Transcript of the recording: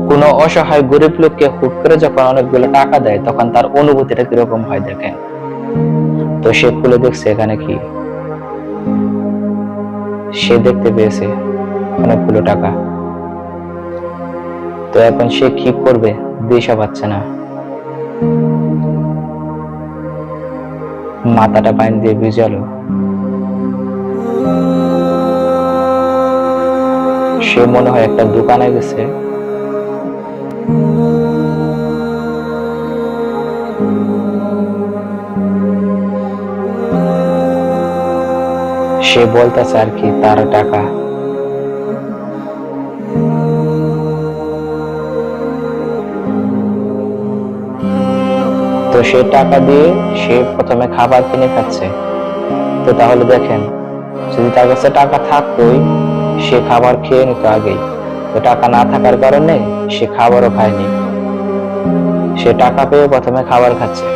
কোনো অসহায় গরিব লোককে হুট করে যখন অনেকগুলো টাকা দেয় তখন তার অনুভূতিটা কিরকম হয় দেখেন। তো সে খুলে দেখছে এখানে কি, সে দেখতে পেয়েছে অনেকগুলো টাকা। তো এখন সে কি করবে দিশা পাচ্ছে না, মাথাটা পানি দিয়ে ভিজালো। সে মনে হয় একটা দোকানে গেছে, সে বলতেছে আর কি তার টাকা। তো সে টাকা দিয়ে সে প্রথমে খাবার কিনে খাচ্ছে। তো তাহলে দেখেন, যদি তার কাছে টাকা থাকতোই সে খাবার খেয়ে নিত আগেই। তো টাকা না থাকার কারণে সে খাবারও খায়নি, সে টাকা পেয়ে প্রথমে খাবার খাচ্ছে।